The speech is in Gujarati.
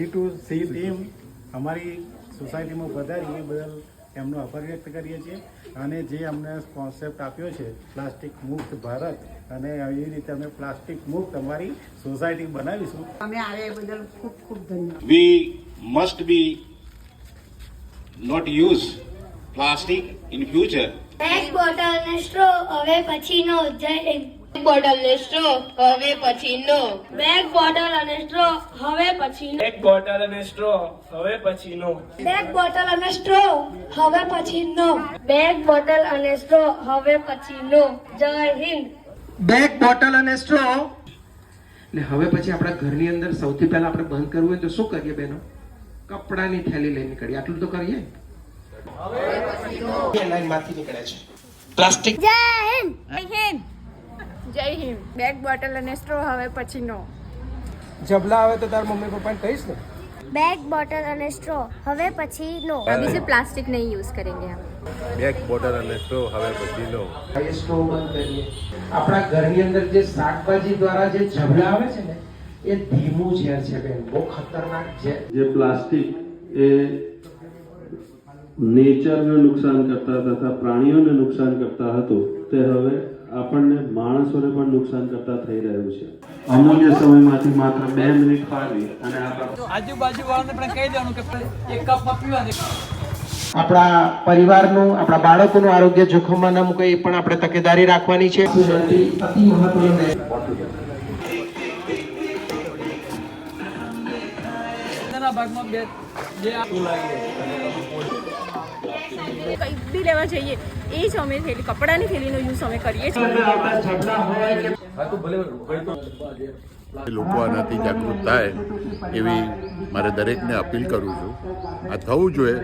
C2C ટીમ અમારી સોસાયટીમાં પધારી એ બદલ એમનો આભાર વ્યક્ત કરીએ છીએ અને જે અમને કોન્સેપ્ટ આપ્યો છે પ્લાસ્ટિક મુક્ત ભારત અને એ રીતે અમે પ્લાસ્ટિક મુક્ત અમારી સોસાયટી બનાવીશું. અમે આવે એ બદલ ખૂબ ખૂબ ધન્યવાદ. We must be not use plastic in future. એક બોટલ અને સ્ટ્રો હવે પછીનો. જય હિન્દ. બોટલ ને સ્ટ્રો હવે પછીનો. બેગ બોટલ અને સ્ટ્રો હવે પછીનો. એક બોટલ અને સ્ટ્રો હવે પછીનો. બેગ બોટલ અને સ્ટ્રો હવે પછીનો. બેગ બોટલ અને સ્ટ્રો હવે પછીનો. જય હિન્દ. બેગ બોટલ અને સ્ટ્રો એટલે હવે પછી આપણા ઘરની અંદર સૌથી પહેલા આપણે બંધ કરવું હોય તો શું કરીએ બહેનો? કપડાની થેલી લઈને નીકળીએ. આટલું તો કરીએ. લાઈનમાંથી નીકળે છે પ્લાસ્ટિક. જય હિન્દ. જય હિન્દ. જય હિન્દ. બેગ બોટલ અને સ્ટ્રો હવે પછીનો. જબલા આવે તો તાર મમ્મી પપ્પાને કહીશ ને. બેગ બોટલ અને સ્ટ્રો હવે પછીનો. अभी से प्लास्टिक नहीं यूज करेंगे हम. બેગ બોટલ અને સ્ટ્રો હવે પછી લો. એ સ્ટોવ બંધ કરીએ. આપણા ઘરની અંદર જે શાકભાજી દ્વારા જે જબલા આવે છે ને એ ધીમું ઝેર છે બેન, બહુ ખતરનાક ઝેર. જે પ્લાસ્ટિક એ નેચરને નુકસાન કરતા તથા પ્રાણીઓને નુકસાન કરતા હતું તે હવે આપણને માણસોને પણ નુકસાન કરતા થઈ રહ્યું છે. અમૂલ્ય સમયમાંથી માત્ર 2 મિનિટ ફાળવી અને આજુબાજુ વાળાને પણ કહી દેવાનું કે એક કપમાં પીવા દે. આપણા પરિવારનું, આપણા બાળકોનું આરોગ્ય જોખમમાં ન મૂકે એ પણ આપણે તકેદારી રાખવાની છે. અતિ મહત્વનું ભાગમાં બે કંઈ બી લેવા જઈએ એ જ અમે થેલી, કપડાની થેલીનો યુઝ અમે કરીએ છીએ. લોકો આનાથી જાગૃત થાય એવી મારે દરેકને અપીલ કરું છું. આ થવું જોઈએ.